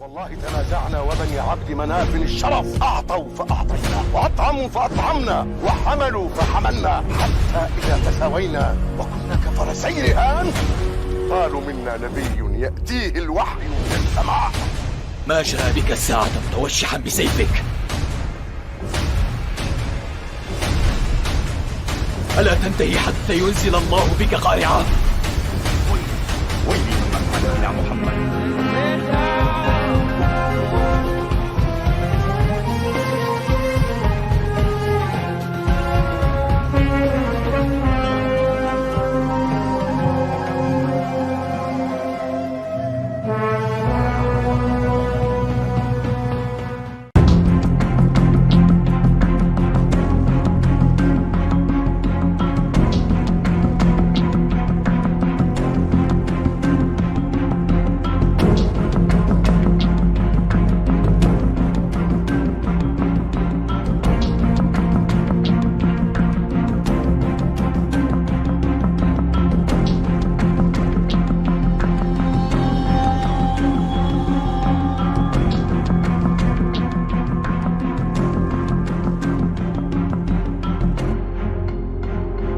والله تنازعنا وبني عبد مناف الشرف أعطوا فأعطينا وأطعموا فأطعمنا وحملوا فحملنا حتى إذا تساوينا وكنا كفرسي رهان قالوا منا نبي يأتيه الوحي من السماء. ما جاء بك الساعة متوشحا بسيفك؟ ألا تنتهي حتى ينزل الله بك قارعة؟ ويلي من فعل يا محمد.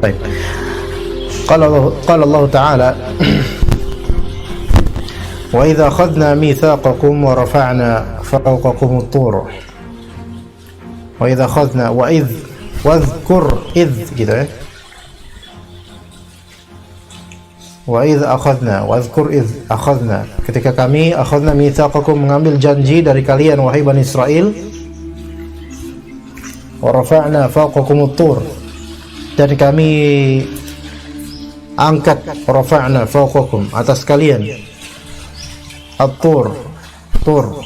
طيب. قال الله تعالى: وإذا أخذنا ميثاقكم ورفعنا فوقكم الطور. وإذا أخذنا واذكر إذ gitu ya. وإذ أخذنا واذكر إذ أخذنا, ketika kami akhadna mitsaqakum, mengambil janji dari kalian wahai Bani Israel, wa rafa'na fawqakum at-tur, dan kami angkat, rafa'na fawqakum, atas kalian, at-tur, tur,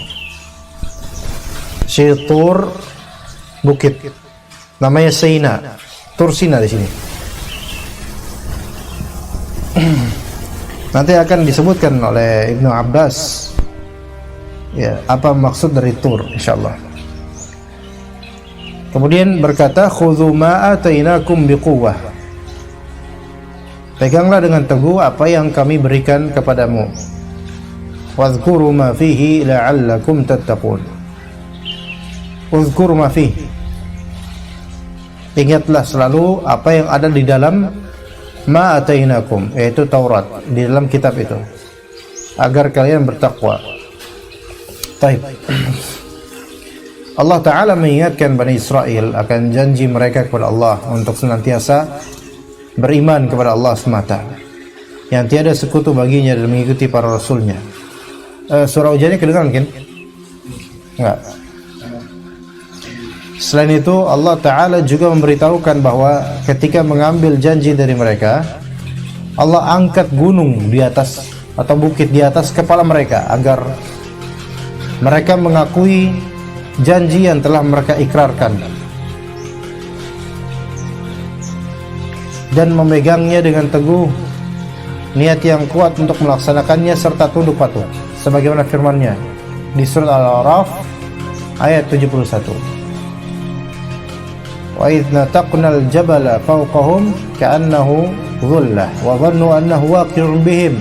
si tur bukit, namanya Sina, Tur Sina di sini. Nanti akan disebutkan oleh Ibnu Abbas ya apa maksud dari tur, insyaallah. Kemudian berkata, khudhu ma atainakum biquwwah, peganglah dengan teguh apa yang kami berikan kepadamu. Wadhkuru ma fihi la'allakum tattaqun. Udhkuru ma fihi, ingatlah selalu apa yang ada di dalam ma atainakum, yaitu Taurat, di dalam kitab itu, agar kalian bertakwa. Baik. Allah Ta'ala mengingatkan Bani Israel akan janji mereka kepada Allah untuk senantiasa beriman kepada Allah semata, yang tiada sekutu baginya, dan mengikuti para rasulnya. Surah Hujannya kedengaran kan? Enggak. Selain itu, Allah Ta'ala juga memberitahukan bahwa ketika mengambil janji dari mereka, Allah angkat gunung di atas atau bukit di atas kepala mereka, agar mereka mengakui janji yang telah mereka ikrarkan dan memegangnya dengan teguh, niat yang kuat untuk melaksanakannya serta tunduk patuh, sebagaimana firman-Nya di surat Al-A'raf ayat 71. Wa idh nataqnal jabala fawqahum ka'annahu dhullah wa dhannu annahu waqi'un bihim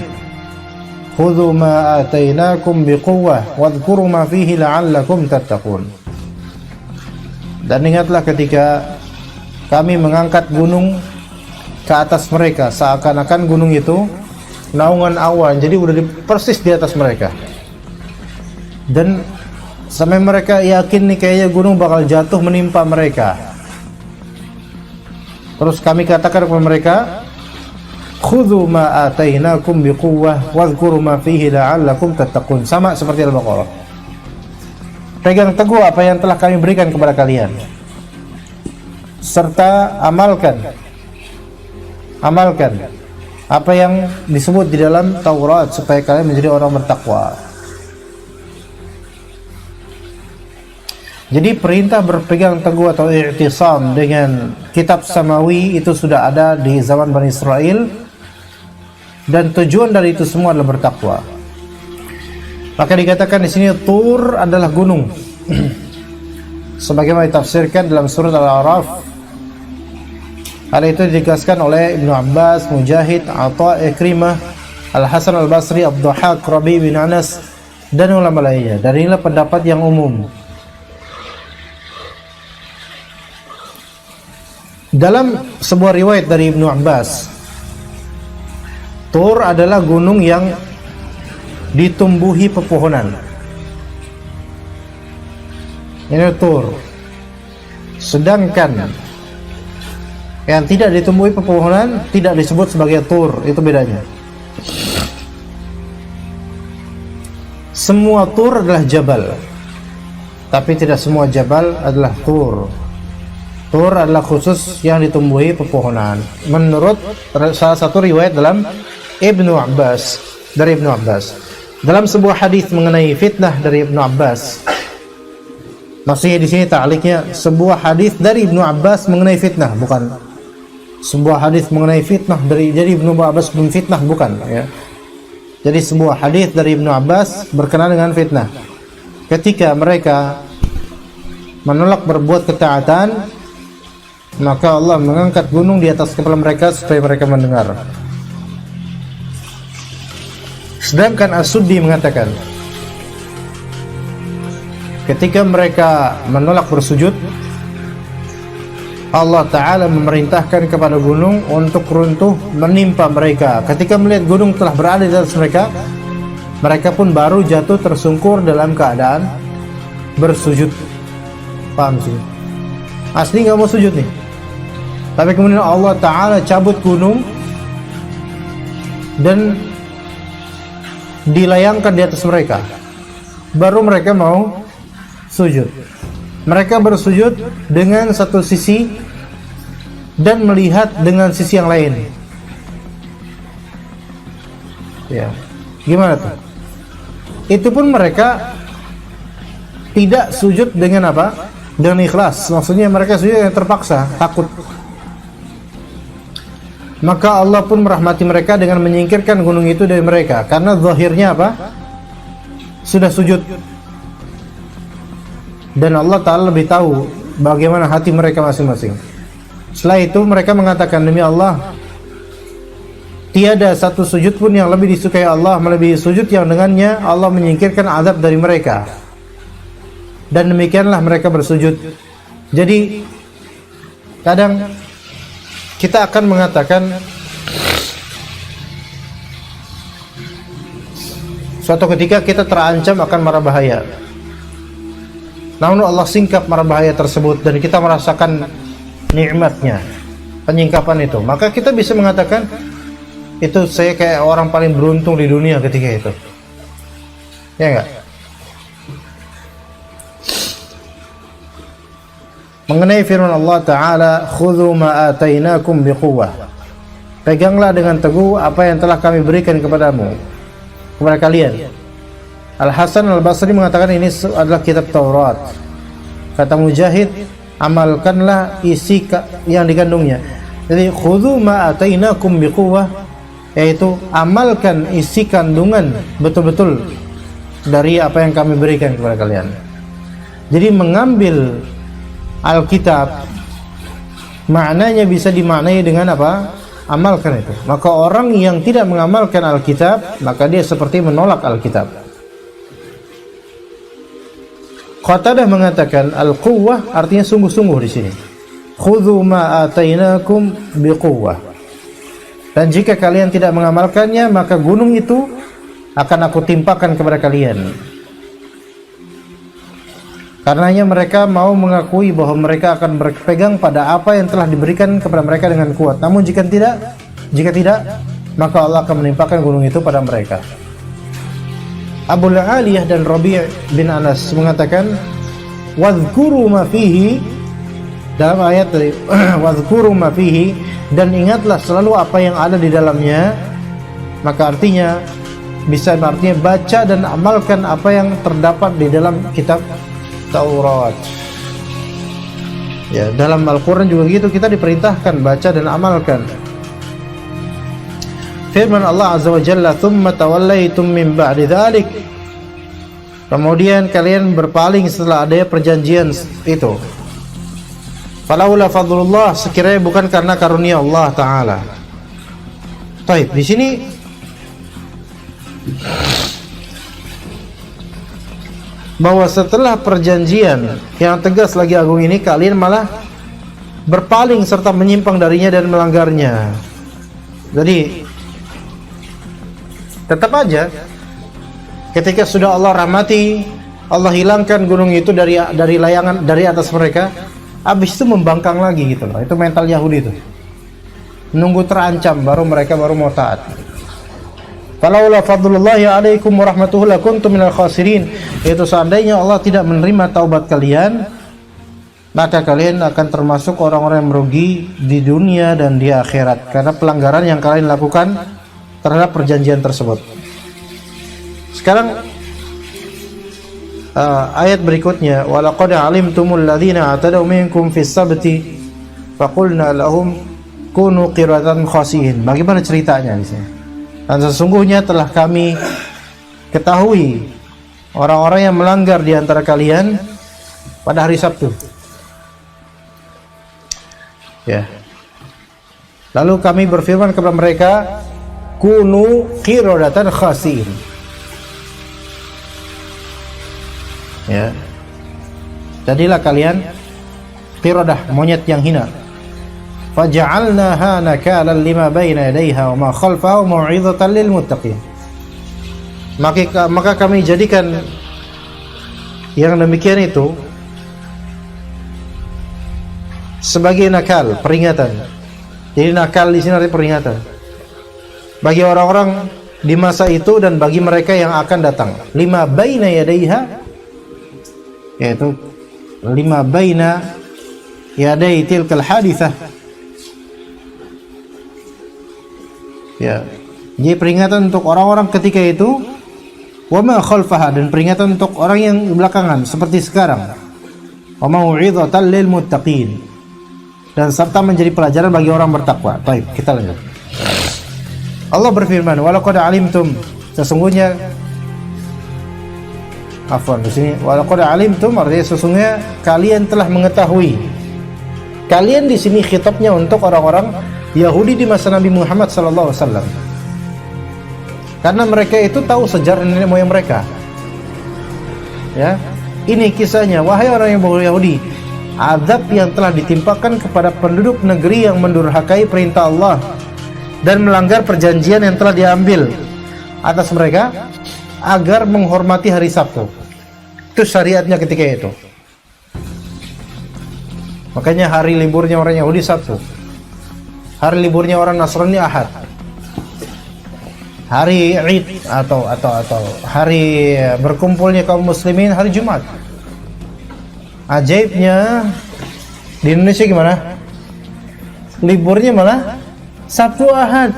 khudhu ma atainakum biquwwah wadhkuru ma fihi la'allakum tattaqun. Dan ingatlah ketika kami mengangkat gunung ke atas mereka, seakan-akan gunung itu naungan awan, jadi udah persis di atas mereka, dan sampai mereka yakin nih kayaknya gunung bakal jatuh menimpa mereka. Terus kami katakan kepada mereka, khudhu ma atainakum biquwwah wadhkuru ma fihi la'allakum tattaqun. Sama seperti Al-Baqarah. Pegang teguh apa yang telah kami berikan kepada kalian, serta amalkan apa yang disebut di dalam Taurat, supaya kalian menjadi orang bertakwa. Jadi perintah berpegang teguh atau i'tisam dengan kitab samawi itu sudah ada di zaman Bani Israel, dan tujuan dari itu semua adalah bertakwa. Maka dikatakan di sini Tur adalah gunung, sebagaimana ditafsirkan dalam surat Al-A'raf. Hal itu ditegaskan oleh Ibnu Abbas, Mujahid, Atha, Ikrimah, Al-Hasan Al-Basri, Abdul Haq, Rabi bin Anas, dan ulama lainnya. Dan inilah pendapat yang umum. Dalam sebuah riwayat dari Ibnu Abbas, Tur adalah gunung yang ditumbuhi pepohonan. Ini Tur. Sedangkan yang tidak ditumbuhi pepohonan tidak disebut sebagai Tur. Itu bedanya. Semua Tur adalah jabal, tapi tidak semua jabal adalah Tur. Tur adalah khusus yang ditumbuhi pepohonan. Menurut salah satu riwayat dalam Ibnu Abbas, dari Ibnu Abbas, dalam sebuah hadis mengenai fitnah dari Ibnu Abbas. Maksudnya di sini ta'liqnya sebuah hadis dari Ibnu Abbas mengenai fitnah, bukan sebuah hadis mengenai fitnah dari Ibnu Abbas fitnah, bukan ya. Jadi sebuah hadis dari Ibnu Abbas berkenaan dengan fitnah. Ketika mereka menolak berbuat ketaatan, maka Allah mengangkat gunung di atas kepala mereka supaya mereka mendengar. Sedangkan As-Suddi mengatakan, ketika mereka menolak bersujud, Allah Ta'ala memerintahkan kepada gunung untuk runtuh menimpa mereka. Ketika melihat gunung telah berada di atas mereka, mereka pun baru jatuh tersungkur dalam keadaan bersujud. Paham sih? Asli gak mau sujud nih, tapi kemudian Allah Ta'ala cabut gunung dan dilayangkan di atas mereka. Baru mereka mau sujud. Mereka bersujud dengan satu sisi dan melihat dengan sisi yang lain. Ya, gimana tuh? Itu pun mereka tidak sujud dengan apa? Dengan ikhlas. Maksudnya mereka sujud yang terpaksa, takut. Maka Allah pun merahmati mereka dengan menyingkirkan gunung itu dari mereka, karena zahirnya apa? Sudah sujud. Dan Allah Ta'ala lebih tahu bagaimana hati mereka masing-masing. Setelah itu mereka mengatakan, demi Allah, tiada satu sujud pun yang lebih disukai Allah melebihi sujud yang dengannya Allah menyingkirkan azab dari mereka. Dan demikianlah mereka bersujud. Jadi kadang kita akan mengatakan suatu ketika kita terancam akan mara bahaya, namun Allah singkap mara bahaya tersebut dan kita merasakan nikmatnya penyingkapan itu. Maka kita bisa mengatakan, itu saya kayak orang paling beruntung di dunia ketika itu. Ya enggak? Mengenai firman Allah Ta'ala, khudhu ma atainakum biquwwah, peganglah dengan teguh apa yang telah kami berikan kepadamu, kepada kalian. Al-Hasan Al-Basri mengatakan ini adalah kitab Taurat. Kata Mujahid, amalkanlah isi yang dikandungnya. Jadi khudhu ma atainakum biquwwah, yaitu amalkan isi kandungan betul-betul dari apa yang kami berikan kepada kalian. Jadi mengambil Alkitab maknanya bisa dimaknai dengan apa? Amalkan itu. Maka orang yang tidak mengamalkan Alkitab, maka dia seperti menolak Alkitab. Qatadah mengatakan al-quwwah artinya sungguh-sungguh di sini. Khudhu ma atainakum biquwwah. Dan jika kalian tidak mengamalkannya, maka gunung itu akan aku timpakan kepada kalian. Karenanya mereka mau mengakui bahwa mereka akan berpegang pada apa yang telah diberikan kepada mereka dengan kuat. Namun jika tidak, maka Allah akan menimpakan gunung itu pada mereka. Abu Aliyah dan Rabi' bin Anas mengatakan, wadhkuru ma fihi, dalam ayat dari wadhkuru ma fihi, dan ingatlah selalu apa yang ada di dalamnya. Maka artinya baca dan amalkan apa yang terdapat di dalam kitab Taurat. Ya, dalam Al-Quran juga gitu, kita diperintahkan baca dan amalkan. Firman Allah Azza wa Jalla, "Tsumma tawallaitum min ba'di dzalik." Kemudian kalian berpaling setelah adanya perjanjian itu. Falaula fadlullah, sekiranya bukan karena karunia Allah Ta'ala. Baik, di sini bahwa setelah perjanjian yang tegas lagi agung ini, kalian malah berpaling serta menyimpang darinya dan melanggarnya. Jadi tetap aja ketika sudah Allah rahmati, Allah hilangkan gunung itu dari layangan, dari atas mereka, habis itu membangkang lagi gitu loh. Itu mental Yahudi itu. Nunggu terancam baru mereka mau taat. Falaula fadlullahi alaikum warahmatuhu lakuntum minal khasirin. Itu seandainya Allah tidak menerima taubat kalian, maka kalian akan termasuk orang-orang yang merugi di dunia dan di akhirat karena pelanggaran yang kalian lakukan terhadap perjanjian tersebut. Sekarang ayat berikutnya, walaqad alimtumul ladzina atadaw minkum fis sabti faqulna lahum kunu qiradatan khasiin. Bagaimana ceritanya di sini? Dan sesungguhnya telah kami ketahui orang-orang yang melanggar di antara kalian pada hari Sabtu. Ya. Lalu kami berfirman kepada mereka, kunu qiradatan khasiin. Ya. Jadilah kalian qiradah, monyet yang hina. Faja'alnaha nakalan lima baina yadayha wa ma khalfaha mau'izatan lil muttaqin. Maka kami jadikan yang demikian itu sebagai nakal, peringatan. Jadi nakal di sini artinya peringatan bagi orang-orang di masa itu dan bagi mereka yang akan datang. Lima baina yadayha, yaitu lima baina yaday tilkal hadithah. Ya, jadi peringatan untuk orang-orang ketika itu, wa ma khalfaha, dan peringatan untuk orang yang belakangan seperti sekarang. Wa mau'izatan lil muttaqin, dan serta menjadi pelajaran bagi orang bertakwa. Baik, kita lanjut. Allah berfirman, walaqad alimtum, sesungguhnya di sini walaqad alimtum artinya sesungguhnya kalian telah mengetahui. Kalian di sini khitabnya untuk orang-orang Yahudi di masa Nabi Muhammad SAW, karena mereka itu tahu sejarah nenek moyang mereka. Ya, ini kisahnya, wahai orang yang Yahudi, azab yang telah ditimpakan kepada penduduk negeri yang mendurhakai perintah Allah dan melanggar perjanjian yang telah diambil atas mereka agar menghormati hari Sabtu. Itu syariatnya ketika itu. Makanya hari liburnya orang Yahudi Sabtu, hari liburnya orang Nasrani Ahad, hari Id atau hari berkumpulnya kaum muslimin hari Jumat. Ajaibnya di Indonesia gimana? Liburnya malah Sabtu Ahad.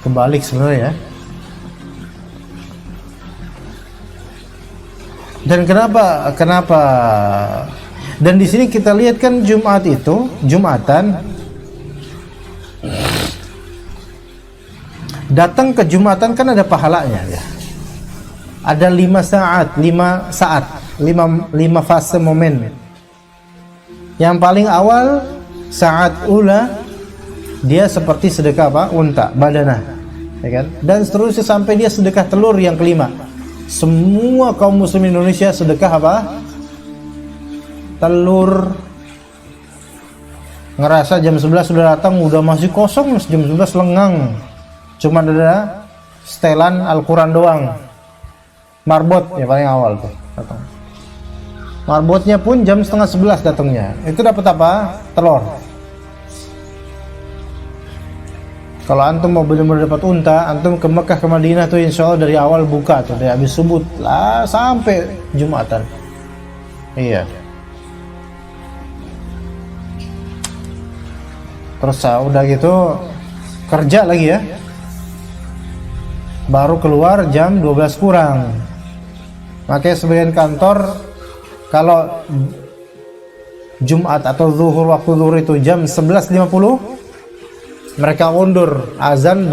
Kebalik sebenarnya ya. Dan kenapa? Dan di sini kita lihat kan Jumat itu, Jumatan, datang ke Jumatan kan ada pahalanya ya. Ada 5 fase momen. Yang paling awal saat ula, dia seperti sedekah apa? Unta, badanah, ya kan? Dan seterusnya sampai dia sedekah telur yang kelima. Semua kaum muslim Indonesia sedekah apa? Telur. Ngerasa jam 11 sudah datang, udah masih kosong, jam 11 lengang. Cuma ada setelan Al-Quran doang. Marbot ya paling awal tuh datang. Marbotnya pun jam setengah 11 datangnya. Itu dapat apa? Telur. Kalau antum mau benar-benar dapat unta, antum ke Mekah ke Madinah tuh insya Allah dari awal buka tuh, dari habis subuh lah sampai Jumatan. Iya. Terus udah gitu kerja lagi ya. Baru keluar jam 12 kurang. Makanya sebagian kantor kalau Jumat atau zuhur, waktu zuhur itu jam 11.50, mereka undur azan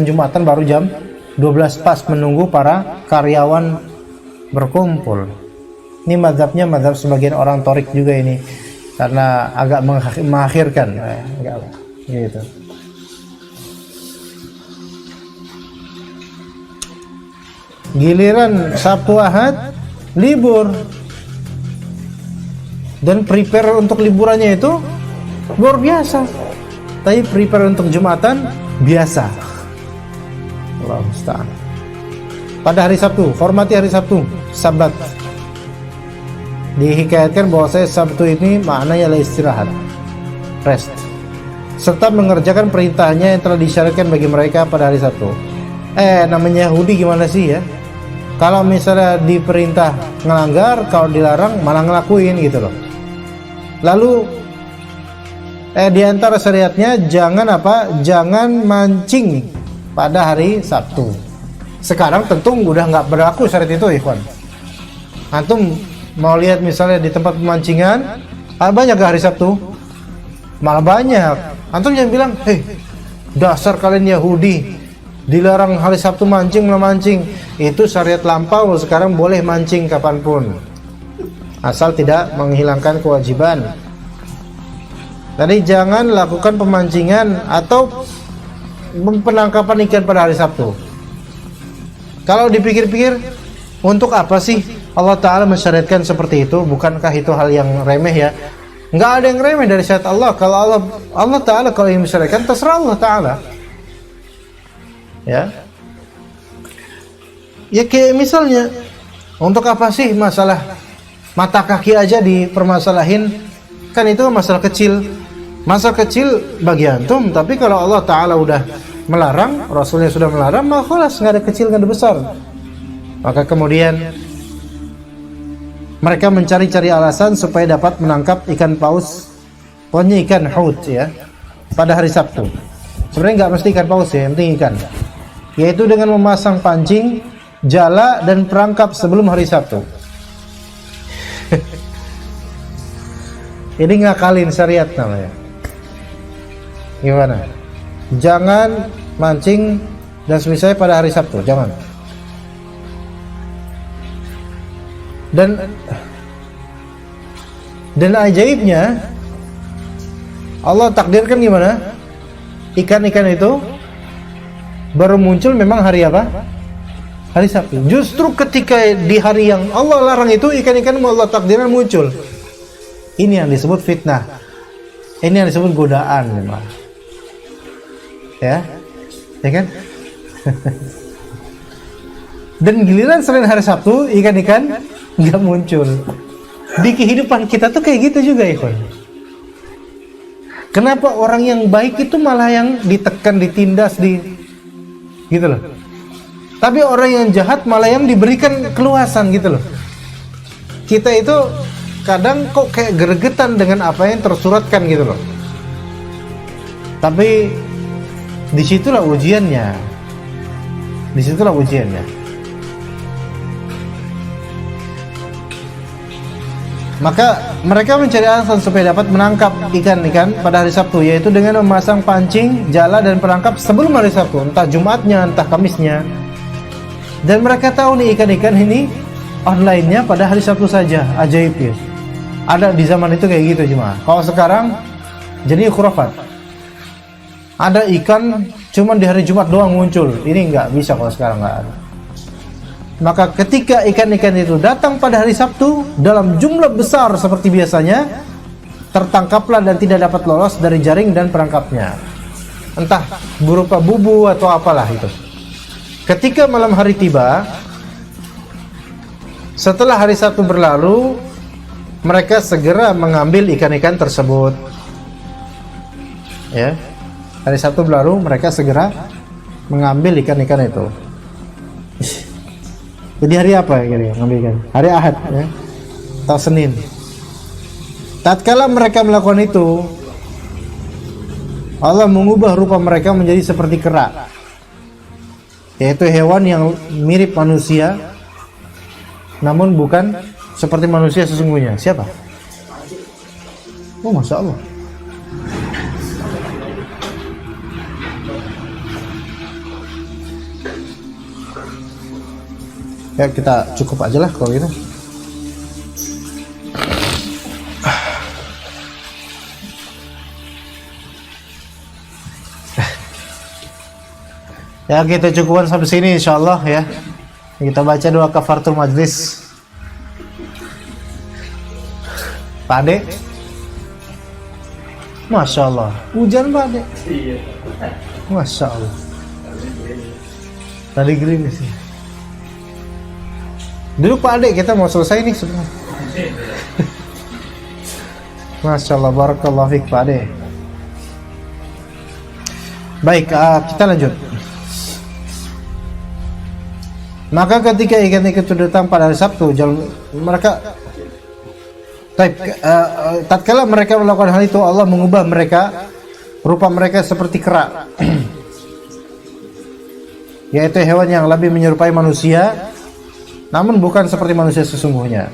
Jumatan baru jam 12 pas, menunggu para karyawan berkumpul. Ini mazhab sebagian orang Torik juga ini, karena agak mengakhirkan. Gitu. Giliran Sabtu Ahad libur, dan prepare untuk liburannya itu luar biasa. Tapi prepare untuk Jumatan biasa. Allah musta'an. Pada hari Sabtu, hormati hari Sabtu, Sabat. Dihikayatkan bahwa Sabtu ini maknanya adalah istirahat, rest, serta mengerjakan perintahnya yang telah disyariatkan bagi mereka pada hari Sabtu. Namanya Yahudi gimana sih ya? Kalau misalnya diperintah ngelanggar, kalau dilarang malah ngelakuin gitu loh. Lalu di antara syariatnya jangan mancing pada hari Sabtu. Sekarang tentu udah nggak berlaku syariat itu, ikhwan. Antum mau lihat misalnya di tempat pemancingan, banyak gak hari Sabtu? Malah banyak. Antum yang bilang, dasar kalian Yahudi, dilarang hari Sabtu mancing, memancing. Itu syariat lampau, sekarang boleh mancing kapanpun, asal tidak menghilangkan kewajiban. Tadi jangan lakukan pemancingan atau penangkapan ikan pada hari Sabtu. Kalau dipikir-pikir, untuk apa sih Allah Ta'ala mensyariatkan seperti itu? Bukankah itu hal yang remeh ya? Nggak ada yang remeh dari syariat Allah. Kalau Allah Ta'ala kalau yang mensyariatkan, terserah Allah Ta'ala. Ya kayak misalnya, untuk apa sih masalah mata kaki aja dipermasalahin? Kan itu masalah kecil. Masalah kecil bagi antum, tapi kalau Allah Ta'ala udah melarang, Rasulnya sudah melarang, maka khalas, nggak ada kecil, nggak ada besar. Maka kemudian mereka mencari-cari alasan supaya dapat menangkap ikan paus, pokoknya ikan haut ya, pada hari Sabtu. Sebenarnya nggak mesti ikan paus ya, yang penting ikan. Yaitu dengan memasang pancing, jala, dan perangkap sebelum hari Sabtu. Ini ngakalin syariat namanya. Gimana? Jangan mancing dan semisal pada hari Sabtu, jangan. Dan ajaibnya, Allah takdirkan gimana? Ikan-ikan itu baru muncul memang hari apa? Hari Sabtu. Justru ketika di hari yang Allah larang itu, ikan-ikan Allah takdirkan muncul. Ini yang disebut fitnah. Ini yang disebut godaan memang. Ya kan? Dan giliran selain hari Sabtu, ikan-ikan nggak muncul. Di kehidupan kita tuh kayak gitu juga, ikhwan. Kenapa orang yang baik itu malah yang ditekan, ditindas, gitu loh. Tapi orang yang jahat malah yang diberikan keluasan gitu loh. Kita itu kadang kok kayak gregetan dengan apa yang tersuratkan gitu loh. Tapi disitulah ujiannya. Maka mereka mencari alasan supaya dapat menangkap ikan-ikan pada hari Sabtu, yaitu dengan memasang pancing, jala, dan perangkap sebelum hari Sabtu, entah Jumatnya, entah Kamisnya. Dan mereka tahu nih ikan-ikan ini online-nya pada hari Sabtu saja. Ajaib ya. Ada di zaman itu kayak gitu cuma. Kalau sekarang jadi khurafat. Ada ikan cuman di hari Jumat doang muncul. Ini nggak bisa kalau sekarang, nggak ada. Maka ketika ikan-ikan itu datang pada hari Sabtu dalam jumlah besar seperti biasanya, tertangkaplah dan tidak dapat lolos dari jaring dan perangkapnya. Entah berupa bubu atau apalah itu. Ketika malam hari tiba, setelah hari Sabtu berlalu, mereka segera mengambil ikan-ikan tersebut. Ya, hari Sabtu berlalu, mereka segera mengambil ikan-ikan itu. Jadi hari apa ya ngambil ikan? Hari Ahad ya, atau Senin. Tatkala mereka melakukan itu, Allah mengubah rupa mereka menjadi seperti kera, yaitu hewan yang mirip manusia, namun bukan seperti manusia sesungguhnya. Siapa? Oh, Masya Allah. Ya kita cukup aja lah kalau gitu. Ya, kita cukupkan sampai sini insyaallah ya. Kita baca doa kafaratul majlis. Pak Ade, Masya Allah, hujan Pak Ade. Masya Allah. Tadi gerimis sih. Duduk Pak Ade, kita mau selesai nih sebenarnya. Masya Allah, barakallahu fiik Pak Ade. Baik, kita lanjut. Maka ketika ikan-ikan itu datang pada hari Sabtu, mereka tatkala mereka melakukan hal itu, Allah mengubah mereka, rupa mereka seperti kera, yaitu hewan yang lebih menyerupai manusia, namun bukan seperti manusia sesungguhnya.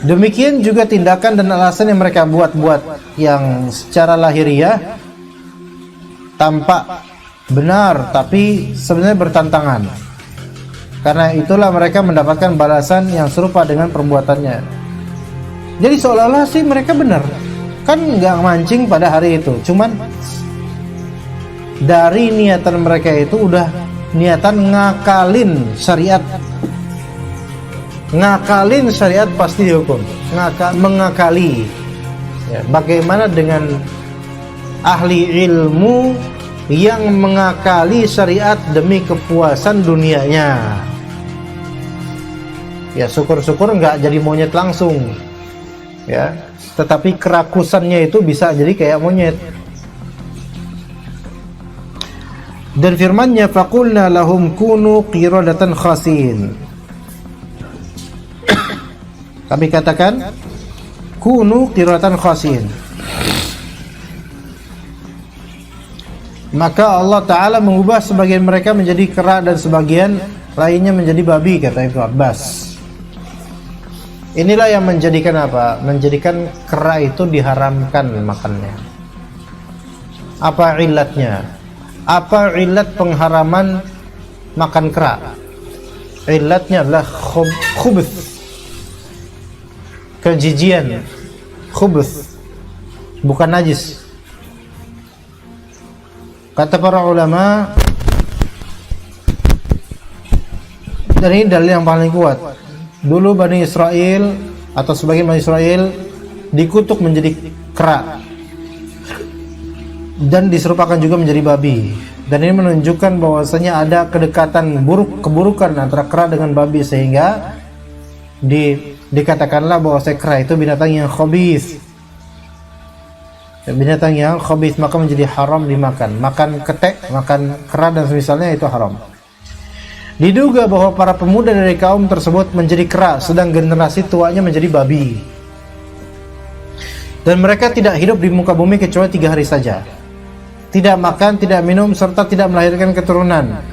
Demikian juga tindakan dan alasan yang mereka buat-buat yang secara lahiriah tampak benar tapi sebenarnya bertentangan. Karena itulah mereka mendapatkan balasan yang serupa dengan perbuatannya. Jadi seolah-olah sih mereka benar, kan nggak mancing pada hari itu, cuman dari niatan mereka itu udah niatan ngakalin syariat. Ngakalin syariat pasti dihukum. Mengakali ya, bagaimana dengan ahli ilmu yang mengakali syariat demi kepuasan dunianya? Ya syukur-syukur nggak jadi monyet langsung ya, tetapi kerakusannya itu bisa jadi kayak monyet. Dan firman-Nya, faqulna lahum kunu qiradatan khasin. Kami katakan kunu qiradatan khasin. Maka Allah Ta'ala mengubah sebagian mereka menjadi kera dan sebagian lainnya menjadi babi, kata Ibnu Abbas. Inilah yang menjadikan apa? Menjadikan kera itu diharamkan makannya. Apa ilatnya? Apa ilat pengharaman makan kera? Ilatnya adalah khubuth, kejijian, khubuth, bukan najis. Kata para ulama, dan ini dalil yang paling kuat. Dulu Bani Israel atau sebagian Bani Israel dikutuk menjadi kera dan diserupakan juga menjadi babi. Dan ini menunjukkan bahwasanya ada kedekatan keburukan antara kera dengan babi, sehingga dikatakanlah bahwa kera itu binatang yang khabith. Binatang yang khabith, maka menjadi haram dimakan. Makan ketek, makan kera dan semisalnya itu haram. Diduga bahwa para pemuda dari kaum tersebut menjadi kera, sedang generasi tuanya menjadi babi. Dan mereka tidak hidup di muka bumi kecuali 3 hari saja. Tidak makan, tidak minum, serta tidak melahirkan keturunan.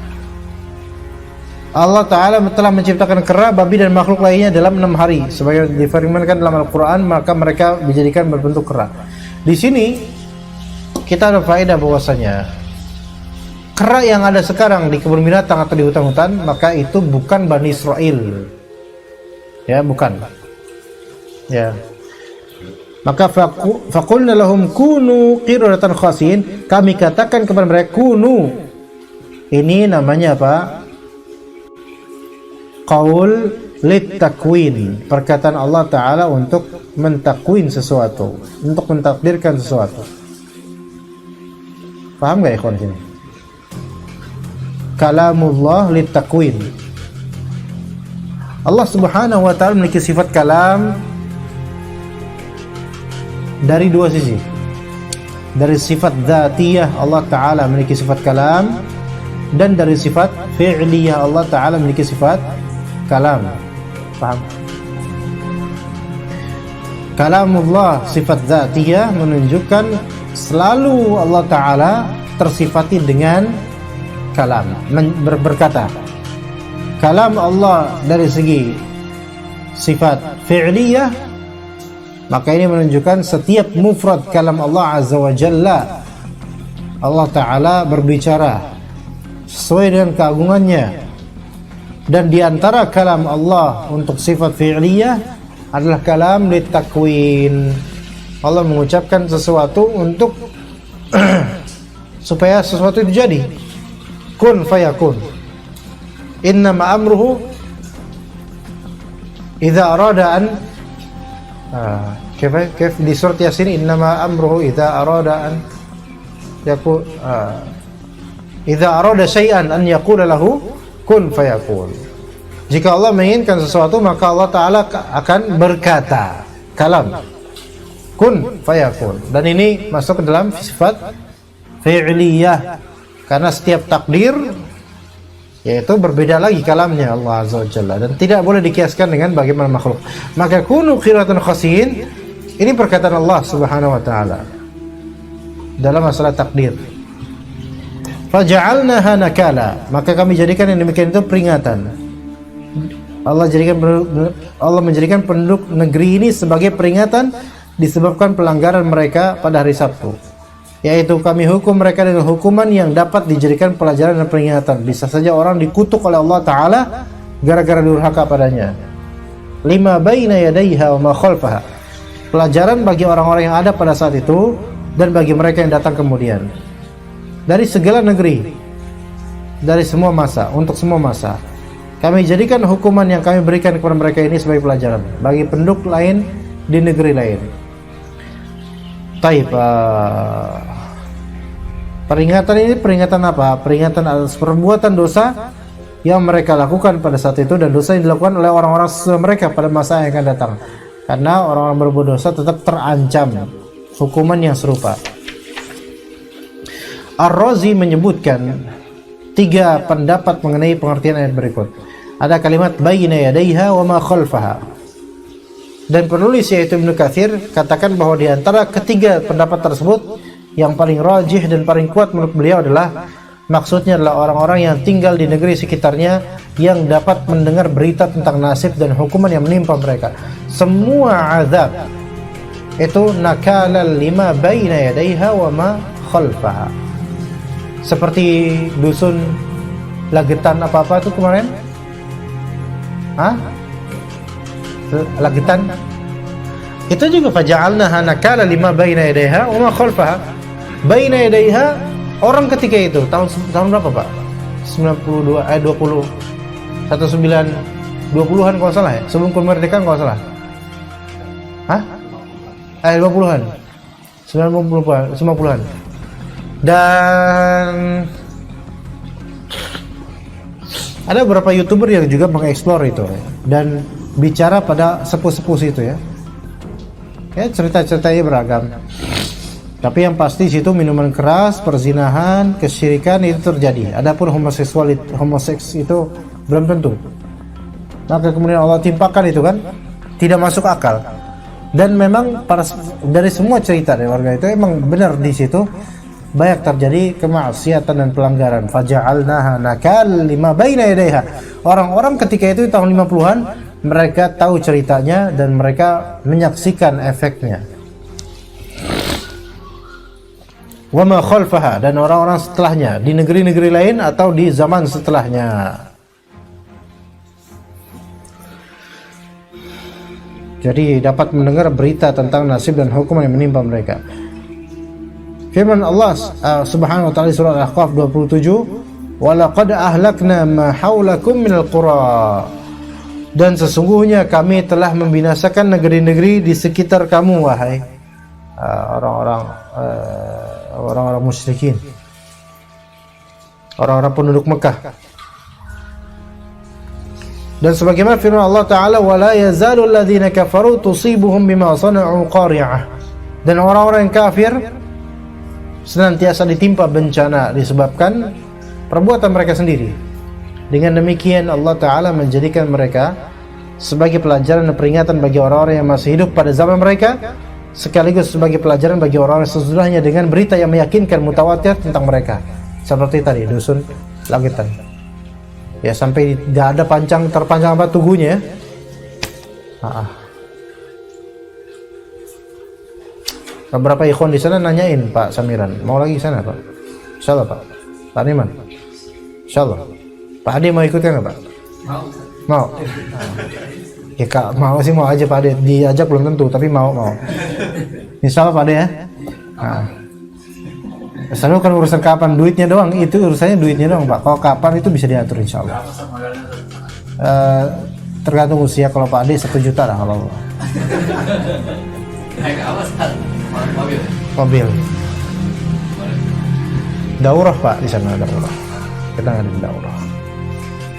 Allah Ta'ala telah menciptakan kera, babi dan makhluk lainnya dalam 6 hari. Sebagaimana difirmankan dalam Al-Quran, maka mereka dijadikan berbentuk kera. Di sini kita ada faedah bahwasanya kera yang ada sekarang di kebun binatang atau di hutan-hutan, maka itu bukan Bani Israel. Ya, bukan. Ya. Maka faqulna lahum kunu qiradatan khasin, kami katakan kepada mereka kunu. Ini namanya apa? Qaul litakwin, perkataan Allah Ta'ala untuk mentakwin sesuatu, untuk mentakdirkan sesuatu. Paham gak ikhwan sini? Kalamullah litakwin. Allah Subhanahu wa Ta'ala memiliki sifat kalam dari 2 sisi. Dari sifat dzatiyah Allah Ta'ala memiliki sifat kalam, dan dari sifat fi'liyah Allah Ta'ala memiliki sifat kalam. Paham? Kalamullah sifat dzatiyah menunjukkan selalu Allah Ta'ala tersifati dengan kalam, berkata. Kalam Allah dari segi sifat fi'liyah, maka ini menunjukkan setiap mufrad kalam Allah Azza wa Jalla, Allah Ta'ala berbicara sesuai dengan keagungannya. Dan diantara kalam Allah untuk sifat fi'liyah adalah kalam litakwin. Allah mengucapkan sesuatu untuk supaya sesuatu itu jadi. Kun fayakun. Innama amruhu idza arada an kif di surat Yasin, innama amruhu idza arada an yakun idza arada syai'an an yaqula lahu kun fayakun. Jika Allah menginginkan sesuatu, maka Allah Ta'ala akan berkata, kalam, kun fayakun. Dan ini masuk ke dalam sifat fi'liyah, karena setiap takdir yaitu berbeda lagi kalamnya Allah Azza wa Jalla, dan tidak boleh dikiaskan dengan bagaimana makhluk. Maka kunu qiratan khasiin, ini perkataan Allah Subhanahu wa Ta'ala dalam masalah takdir. Faja'alnaha nakala, maka kami jadikan yang demikian itu peringatan. Allah menjadikan penduduk negeri ini sebagai peringatan disebabkan pelanggaran mereka pada hari Sabtu, yaitu kami hukum mereka dengan hukuman yang dapat dijadikan pelajaran dan peringatan. Bisa saja orang dikutuk oleh Allah Ta'ala gara-gara durhaka padanya. Lima baina yadayha wa ma khalfaha, pelajaran bagi orang-orang yang ada pada saat itu dan bagi mereka yang datang kemudian, dari segala negeri, dari semua masa, untuk semua masa. Kami jadikan hukuman yang kami berikan kepada mereka ini sebagai pelajaran bagi penduduk lain di negeri lain. Taib, peringatan ini peringatan apa? Peringatan atas perbuatan dosa yang mereka lakukan pada saat itu, dan dosa yang dilakukan oleh orang-orang mereka pada masa yang akan datang. Karena orang-orang berbuat dosa tetap terancam hukuman yang serupa. Ar-Razi menyebutkan 3 pendapat mengenai pengertian ayat berikut. Ada kalimat baina yadayha wa ma khalfaha, dan penulis yaitu Ibnu Katsir katakan bahwa di antara ketiga pendapat tersebut yang paling rajih dan paling kuat menurut beliau adalah maksudnya adalah orang-orang yang tinggal di negeri sekitarnya yang dapat mendengar berita tentang nasib dan hukuman yang menimpa mereka. Semua azab itu nakalal lima baina yadayha wa ma khalfaha. Seperti dusun Lagetan apa-apa itu kemarin? Lagetan itu juga faja'alnaha nakala lima baina yadayha wa ma khalfaha. Baina yadayha, orang ketika itu tahun berapa Pak? 20 1920-an kalau salah ya, sebelum kemerdekaan kalau salah. 20-an 90-an. Dan ada beberapa YouTuber yang juga mengeksplor itu dan bicara pada sepuh-sepuh itu ya. Ya, cerita-ceritanya beragam. Tapi yang pasti situ minuman keras, perzinahan, kesyirikan itu terjadi. Adapun homoseks itu belum tentu. Maka kemudian Allah timpakan itu kan tidak masuk akal. Dan memang dari semua cerita dari warga itu emang benar di situ banyak terjadi kemaksiatan dan pelanggaran. Faja'alnaha nakal lima baina yadayha. Orang-orang ketika itu tahun 50-an mereka tahu ceritanya dan mereka menyaksikan efeknya. Wa ma khalfaha, dan orang-orang setelahnya di negeri-negeri lain atau di zaman setelahnya. Jadi dapat mendengar berita tentang nasib dan hukuman yang menimpa mereka. Firman Allah Subhanahu wa taala surah Al-Ahqaf 27, "Wa laqad ahlakna ma haulakum minal qura." Dan sesungguhnya kami telah membinasakan negeri-negeri di sekitar kamu, wahai orang-orang musyrikin, orang-orang penduduk Mekah. Dan sebagaimana firman Allah Ta'ala, وَلَا يَزَالُ الَّذِينَ كَفَرُوا تُصِيبُهُمْ بِمَا صَنَعُوا قَارِعَةً. Dan orang-orang yang kafir senantiasa ditimpa bencana disebabkan perbuatan mereka sendiri. Dengan demikian Allah Ta'ala menjadikan mereka sebagai pelajaran dan peringatan bagi orang-orang yang masih hidup pada zaman mereka, sekaligus sebagai pelajaran bagi orang-orang sesudahnya dengan berita yang meyakinkan mutawatir tentang mereka. Seperti tadi dusun Lagetan. Ya, sampai tidak ada terpanjang apa tugunya. Beberapa ikhwan di sana nanyain Pak Samiran, mau lagi sana Pak? Insyaallah Pak. Pak Niman. Insyaallah. Pak Ade mau ikutkan nggak Pak? Mau. Ya Kak, mau sih mau aja Pak Ade. Diajak belum tentu, tapi mau. Insyaallah Pak Ade ya. Selalu kan urusan kapan, duitnya doang, itu urusannya duitnya doang Pak. Kalau kapan itu bisa diatur insya Allah. Tergantung usia. Kalau Pak Ade 1 juta lah kalau mobil. Daurah Pak di sana, daurah. Kita nggak ada daurah.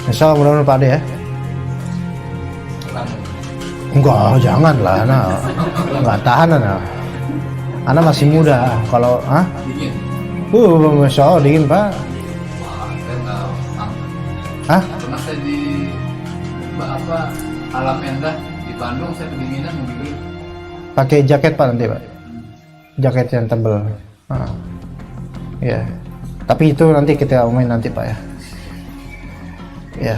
Insya Allah mudah-mudahan Pak Ade ya. Enggak, jangan lah, nah, nggak tahan nah. Anak masih muda. Kalau Masya Allah dingin Pak. Pernah saya di Alam Endah di Bandung, saya kedinginan mobil. Pakai jaket Pak nanti Pak. Jaket yang tebal. Ya. Tapi itu nanti kita omongin nanti Pak ya. Ya.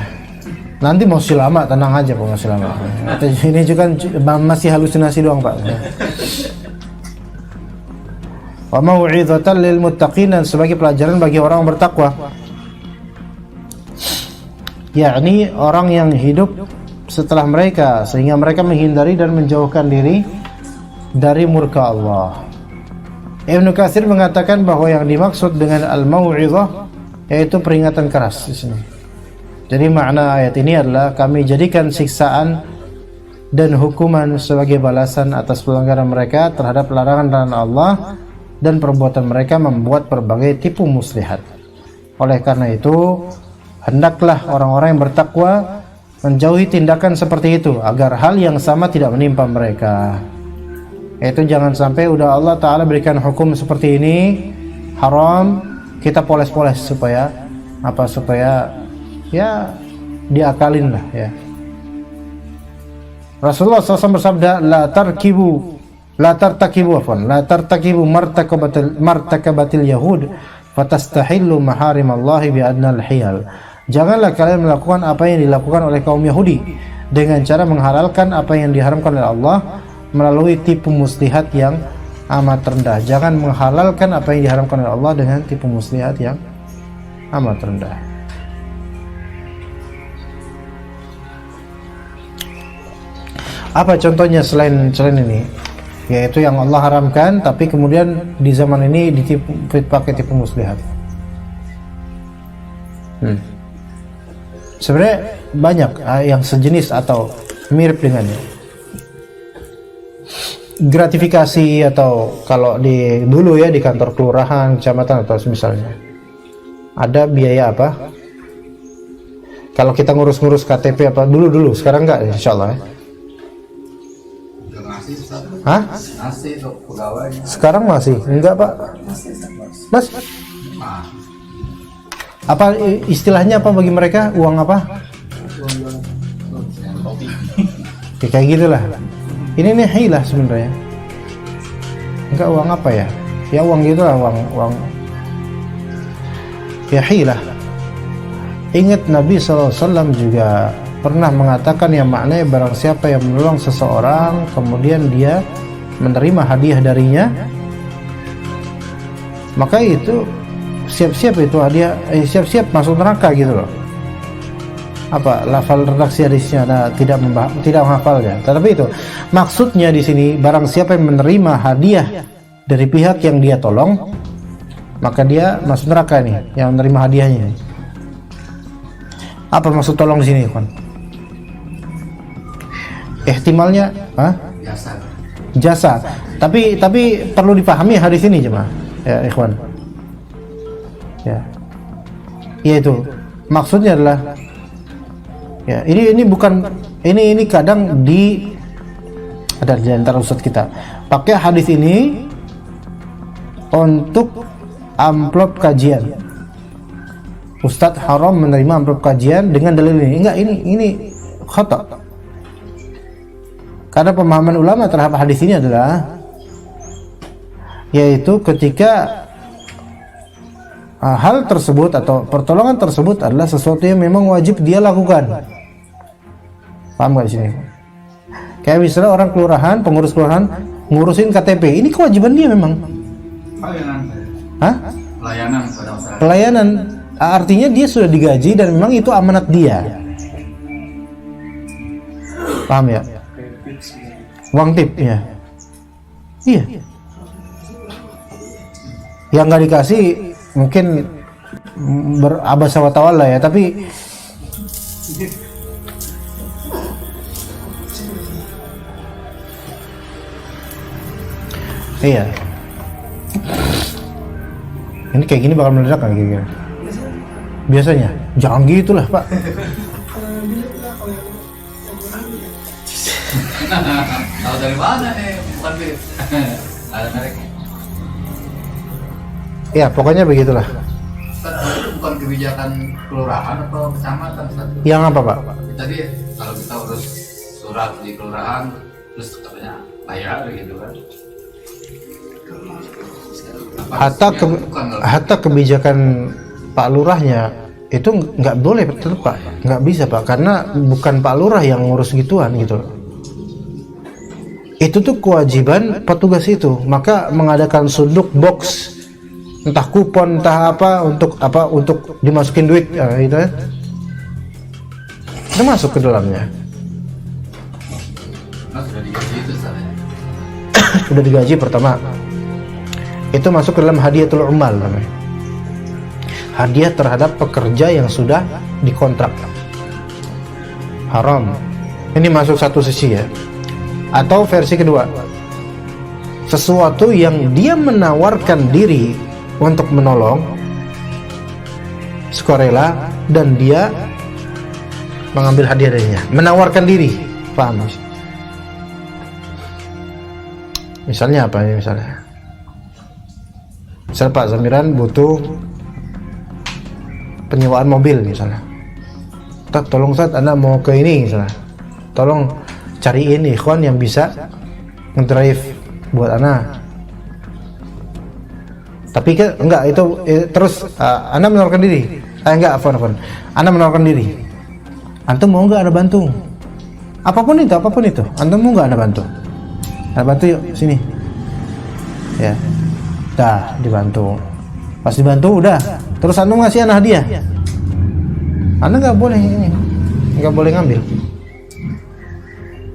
Nanti mau lama, tenang aja Pak, masih lama. Ini juga masih halusinasi doang Pak. Wa mau'izatan lil muttaqin, dan sebagai pelajaran bagi orang yang bertakwa. Yakni orang yang hidup setelah mereka, sehingga mereka menghindari dan menjauhkan diri dari murka Allah. Ibnu Katsir mengatakan bahwa yang dimaksud dengan al-mau'izah yaitu peringatan keras di sini. Jadi makna ayat ini adalah kami jadikan siksaan dan hukuman sebagai balasan atas pelanggaran mereka terhadap larangan Allah, dan perbuatan mereka membuat berbagai tipu muslihat. Oleh karena itu, hendaklah orang-orang yang bertakwa menjauhi tindakan seperti itu agar hal yang sama tidak menimpa mereka. Yaitu jangan sampai udah Allah Ta'ala berikan hukum seperti ini haram, kita poles-poles supaya ya diakalin lah ya. Rasulullah SAW bersabda, la tartakibu martakabatil yahud fatastahillu maharimallahi bi'adnal hiyal. Janganlah kalian melakukan apa yang dilakukan oleh kaum Yahudi dengan cara menghalalkan apa yang diharamkan oleh Allah melalui tipu muslihat yang amat rendah. Jangan menghalalkan apa yang diharamkan oleh Allah dengan tipu muslihat yang amat rendah. Apa contohnya selain ini? Yaitu yang Allah haramkan tapi kemudian di zaman ini pakai tipu muslihat. Sebenarnya banyak yang sejenis atau mirip dengannya. Gratifikasi, atau kalau dulu ya di kantor kelurahan, kecamatan atau misalnya ada biaya apa? Kalau kita ngurus-ngurus KTP apa dulu, sekarang enggak insyaallah ya. Masih pegawai. Sekarang masih? Enggak Pak? Mas? Apa istilahnya apa bagi mereka? Uang apa? Ya, kayak gitulah. Ini nih hilah sebenarnya. Enggak, uang apa ya? Ya uang gitulah, uang. Ya hilah. Ingat Nabi SAW juga pernah mengatakan yang maknanya barang siapa yang menolong seseorang kemudian dia menerima hadiah darinya, maka itu siap-siap itu hadiah, siap-siap masuk neraka gitu loh. Apa lafal redaksi hadisnya tidak menghafalnya, tetapi itu maksudnya di sini barang siapa yang menerima hadiah dari pihak yang dia tolong maka dia masuk neraka nih, yang menerima hadiahnya. Apa maksud tolong di sini kan? Ihtimalnya jasa. Tapi perlu dipahami hadis ini jemaah ya ikhwan. Ya. Yaitu maksudnya adalah ya ini bukan ini kadang ada di antara ustaz kita pakai hadis ini untuk amplop kajian. Ustadz haram menerima amplop kajian dengan dalil ini. Enggak, ini khata. Karena pemahaman ulama terhadap hadis ini adalah yaitu ketika hal tersebut atau pertolongan tersebut adalah sesuatu yang memang wajib dia lakukan. Paham gak di sini? Kayak misalnya orang kelurahan, pengurus kelurahan ngurusin KTP, ini kewajiban dia memang. Pelayanan artinya dia sudah digaji dan memang itu amanat dia. Paham ya? Uang tip ya. Iya. Yang nggak dikasih mungkin berabasa wa tawalla ya, tapi iya. Ini kayak gini bakal meledak kan kira-kira? Biasanya, jangan gitulah Pak. Tahu dari mana nih? Bukan mirip. Ada mereknya. Ya pokoknya begitulah. Ustaz, itu bukan kebijakan kelurahan atau kecamatan, Ustaz? Yang apa Pak? Tadi kalau kita urus surat di kelurahan, terus katanya bayar gitu kan? Hatta kebijakan Pak Lurahnya itu nggak boleh tetap Pak, nggak bisa Pak, karena bukan Pak Lurah yang ngurus gituan gitu. Itu tuh kewajiban petugas itu, maka mengadakan sunduk box, entah kupon, entah apa untuk dimasukin duit, ya, gitu ya. Itu masuk ke dalamnya. Nah, sudah digaji itu Ustaz. Sudah digaji pertama. Itu masuk ke dalam hadiatul ummal namanya. Hadiah terhadap pekerja yang sudah dikontrak. Haram. Ini masuk satu sisi ya. Atau versi kedua, sesuatu yang dia menawarkan diri untuk menolong, sukarela, dan dia mengambil hadiah darinya, menawarkan diri. Paham? Misalnya apa ya? Misal Pak Zamiran butuh penyewaan mobil misalnya. Tolong Ustaz, Anda mau ke ini misalnya. Tolong cariin ikhwan yang bisa ngedrive buat Anda. Tapi kan enggak itu terus Anda menawarkan diri. Enggak, afwan. Anda menawarkan diri. Antum mau enggak Anda bantu? Apapun itu. Antum mau enggak Anda bantu? Anda bantu yuk sini. Ya. Dah dibantu. Pas dibantu udah. Terus Anda ngasih anak hadiah. Anda nggak boleh ngambil.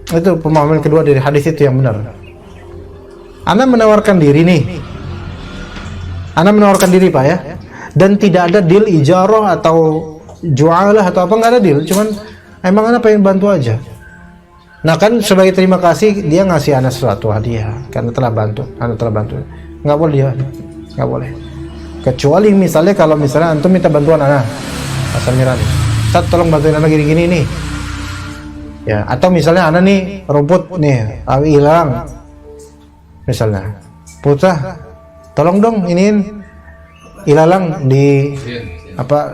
Itu pemahaman kedua dari hadis itu yang benar. Anda menawarkan diri nih. Anda menawarkan diri Pak ya. Dan tidak ada deal ijarah atau jualah atau apa, nggak ada deal. Cuman emang Anda pengen bantu aja. Nah kan sebagai terima kasih dia ngasih Anda sesuatu hadiah karena telah bantu. Anda telah bantu. Nggak boleh dia, nggak boleh. Kecuali misalnya kalau misalnya antum minta bantuan Ana, Asal Miran, Ustaz tolong bantuin Ana gini-gini nih. Ya, atau misalnya Ana nih rumput nih, hilang. Misalnya, Putra, tolong dong iniin ilalang di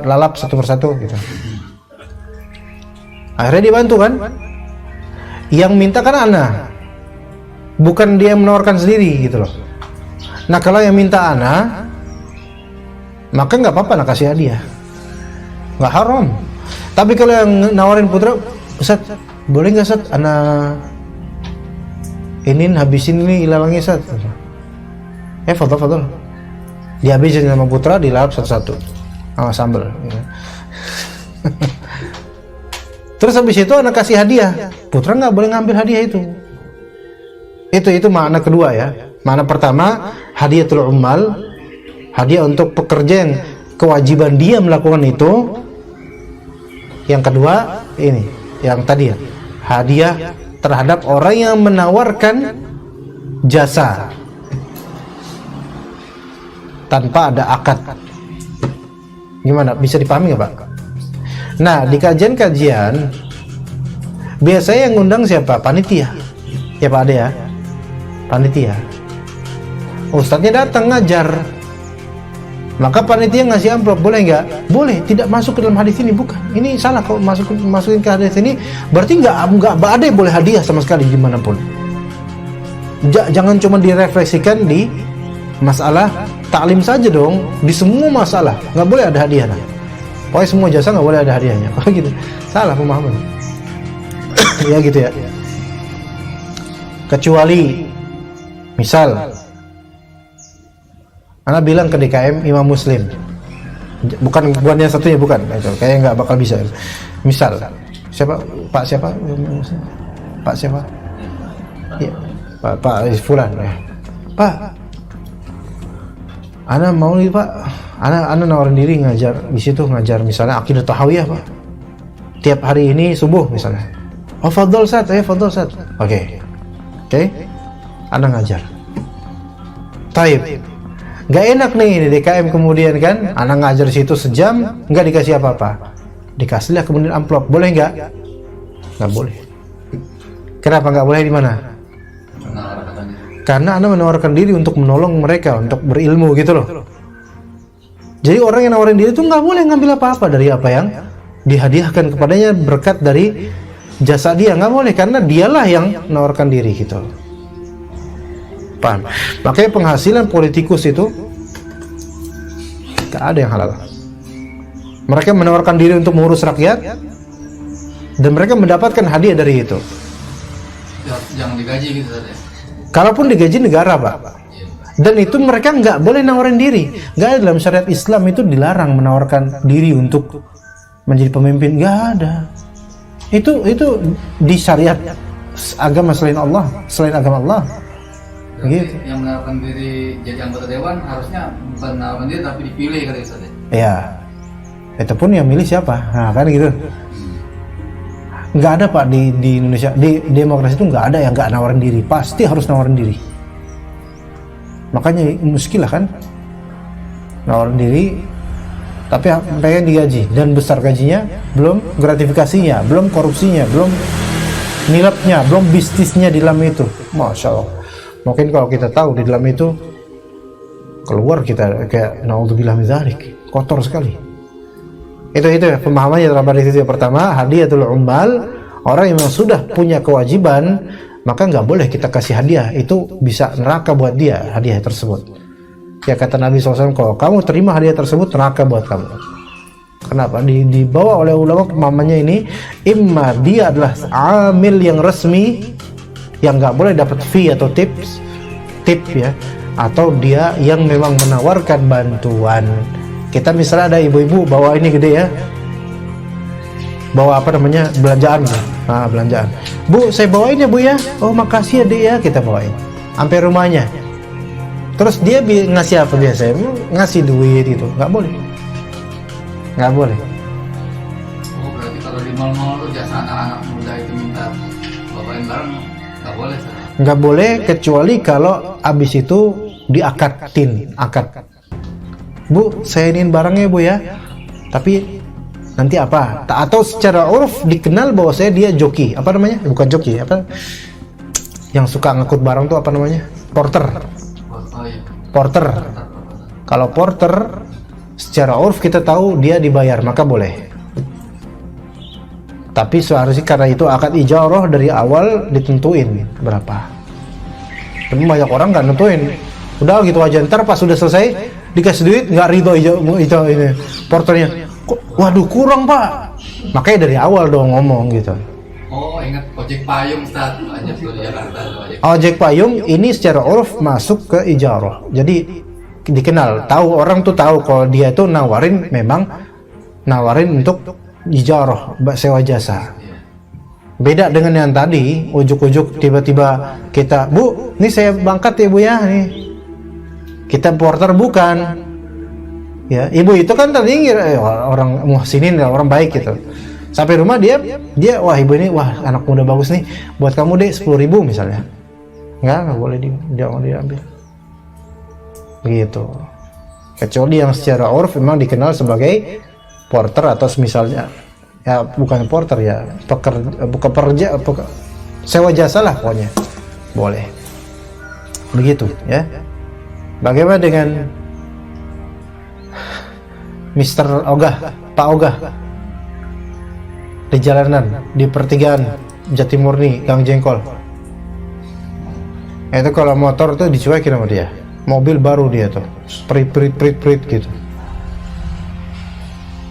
lalap satu persatu gitu. Akhirnya dibantu kan? Yang minta kan Ana, bukan dia yang menawarkan sendiri gitu loh. Nah kalau yang minta Ana, maka nggak apa-apa nak kasih hadiah, nggak haram. Tapi kalau yang nawarin Putra, Ustaz boleh nggak Ustaz Ana ini habisin ini ilalangnya Ustaz? Fadol. Dihabisin sama Putra, dilalap satu-satu sama sambal. Terus habis itu Ana kasih hadiah, Putra nggak boleh ngambil hadiah itu. Itu makna kedua ya. Makna pertama hadiatul ummal, hadiah untuk pekerja yang kewajiban dia melakukan itu. Yang kedua ini, yang tadi ya, hadiah terhadap orang yang menawarkan jasa tanpa ada akad. Gimana? Bisa dipahami nggak Pak? Nah di kajian-kajian biasanya yang ngundang siapa? Panitia. Ya Pak Ade ya, panitia. Ustadznya datang ngajar, maka panitia ngasih amplop, boleh nggak? Boleh, tidak masuk ke dalam hadis ini, bukan. Ini salah kalau masukin ke hadis ini, berarti nggak ada boleh hadiah sama sekali dimanapun. Jangan cuma direfleksikan di masalah taklim saja dong, di semua masalah nggak boleh ada hadiah. Nah, pokoknya semua jasa nggak boleh ada hadiahnya. Oh gitu, salah pemahaman. Ya gitu ya. Kecuali misal Ana bilang ke DKM Imam Muslim, bukan yang satunya, bukan, kayaknya nggak bakal bisa. Misal siapa Pak siapa ya, Pak Fulan ya. Pak Ana mau nih Pak, ana nawarin diri ngajar di situ, ngajar misalnya akidah tahawiyah Pak. Tiap hari ini subuh misalnya. Oh fadol Ustaz, fadol Ustaz. Oke. Ana ngajar. Taib. Gak enak nih di DKM kemudian kan, ana ngajar di situ sejam, nggak dikasih apa-apa. Dikasihlah kemudian amplop, boleh nggak? Nggak boleh. Kenapa nggak boleh? Di mana? Karena Anda menawarkan diri untuk menolong mereka, untuk berilmu gitu loh. Jadi orang yang nawarin diri itu nggak boleh ngambil apa-apa dari apa yang dihadiahkan kepadanya berkat dari jasa dia, nggak boleh, karena dialah yang menawarkan diri gitu. Paham? Makanya penghasilan politikus itu nggak ada yang halal. Mereka menawarkan diri untuk mengurus rakyat dan mereka mendapatkan hadiah dari itu. Jangan digaji gitu saja. Kalaupun digaji negara Pak, dan itu mereka nggak boleh nawarin diri. Nggak ada dalam syariat Islam itu dilarang menawarkan diri untuk menjadi pemimpin, nggak ada. Itu di syariat agama selain Allah, selain agama Allah. Gitu. Yang menawarkan diri jadi anggota dewan harusnya bukan menawarkan diri tapi dipilih kali saja. Ya, itu pun yang milih siapa? Nah kan gitu. Nggak ada Pak di Indonesia, di demokrasi itu nggak ada yang nggak nawarin diri, pasti harus nawarin diri. Makanya muskilah kan, nawarin diri, tapi pengen digaji dan besar gajinya, belum gratifikasinya, belum korupsinya, belum nilapnya, belum bisnisnya di dalam itu. Masya Allah. Mungkin kalau kita tahu di dalam itu keluar kita kayak naudzubillah min dzalik, kotor sekali. Itu ya pemahamannya terhadap itu. Pertama, hadiatul ummal, orang yang sudah punya kewajiban maka nggak boleh kita kasih hadiah, itu bisa neraka buat dia hadiah tersebut. Ya kata Nabi SAW, kalau kamu terima hadiah tersebut neraka buat kamu. Kenapa? Dibawa oleh ulama pemahamannya ini, imma dia adalah amil yang resmi yang nggak boleh dapat fee atau tip ya, atau dia yang memang menawarkan bantuan. Kita misalnya ada ibu-ibu bawa ini gede ya, bawa apa namanya, belanjaan. Nah belanjaan, Bu saya bawain ya Bu ya. Oh makasih ya Dek ya, kita bawain sampai rumahnya. Terus dia ngasih apa biasanya? Ngasih duit gitu, nggak boleh. Nggak boleh. Oh berarti kalau di mal-mal tuh jasa anak-anak muda itu minta bawain barang nggak boleh? Nggak boleh kecuali kalau abis itu diakadin, akad. Bu, saya iniin barangnya Bu ya, tapi nanti apa? Atau secara uruf dikenal bahwa saya dia joki, apa namanya? Bukan joki, apa? Yang suka ngangkut barang tuh apa namanya? Porter. Oh, iya. Porter. Kalau porter, secara uruf kita tahu dia dibayar, maka boleh. Tapi seharusnya karena itu akad ijarah dari awal ditentuin berapa. Tapi banyak orang nggak nentuin. Udah gitu aja, ntar pas sudah selesai dikasih duit nggak ridho itu ini porternya, kok waduh kurang Pak, makanya dari awal dong ngomong gitu. Oh ingat ojek payung Ustaz, banyak tuh di Jakarta ojek payung ini secara uruf masuk ke ijarah, jadi dikenal, tahu orang tuh tahu kalau dia tuh nawarin, memang nawarin untuk ijarah, sewa jasa. Beda dengan yang tadi ujuk-ujuk tiba-tiba kita, Bu ini saya bangkat ya Bu ya, nih kita porter bukan ya, ibu itu kan tadi orang muhsinin, orang baik gitu. Sampai rumah dia wah ibu ini, wah anak muda bagus nih, buat kamu deh 10.000 misalnya. Nggak boleh dia mau diambil begitu, kecuali yang secara urf memang dikenal sebagai porter atau misalnya ya bukan porter ya, sewa jasa lah pokoknya, boleh begitu ya. Bagaimana dengan Mr. Ogah, Pak Ogah di jalanan, di pertigaan Jatimurni, Gang Jengkol? Itu kalau motor tuh dicuekin sama dia, mobil baru dia tuh, prit gitu.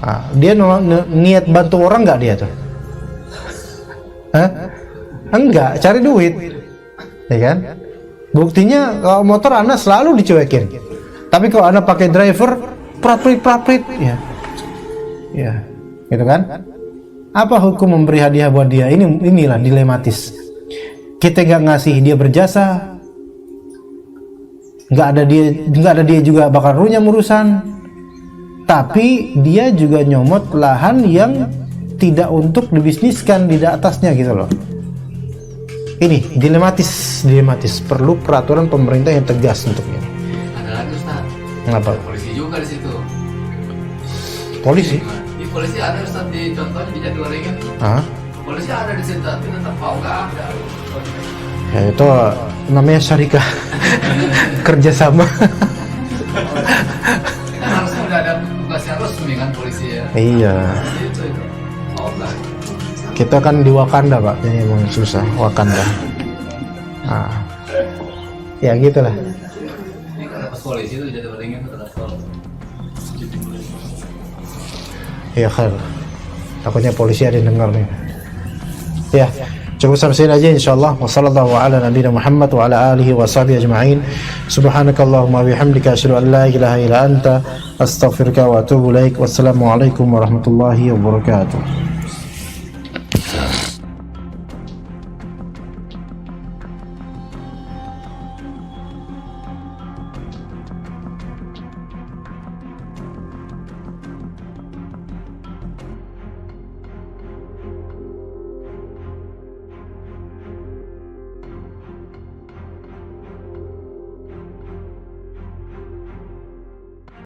Nah, dia niat bantu orang nggak dia tuh? Hah? Enggak, cari duit, ya kan? Buktinya kalau motor Anda selalu dicuekin. Tapi kalau Anda pakai driver praprit ya, gitu kan? Apa hukum memberi hadiah buat dia? Inilah dilematis. Kita nggak ngasih, dia berjasa, nggak ada dia juga bakal runyam urusan, tapi dia juga nyomot lahan yang tidak untuk dibisniskan di atasnya gitu loh. Ini dilematis, perlu peraturan pemerintah yang tegas untuk ini. Ada lagi Ustaz. Kenapa? Polisi juga di situ. Polisi? Di polisi ada Ustaz, di contohnya di Jatiwaringin. Hah? Polisi ada di situ tapi tetap mau nggak ada. Ya itu namanya syarikah kerjasama. Kan harusnya udah ada tugasnya resmi kan polisi ya. Iya. Itu. Mau nggak? Kita kan di Wakanda Pak, ini emang susah Wakanda. Nah, ya gitulah. Ini kalau pas polisi itu jadi beringin tetap tol. Ya khair. Takutnya polisi ada yang dengar nih. Ya, cukup sampai sini aja insyaallah. Wassallallahu ala nabiyina Muhammad wa ala alihi wa sahbihi ajma'in. Subhanakallahumma bihamdika asyhadu an la ilaha illa anta astaghfiruka wa atubu ilaik. Wassalamu alaikum warahmatullahi wabarakatuh.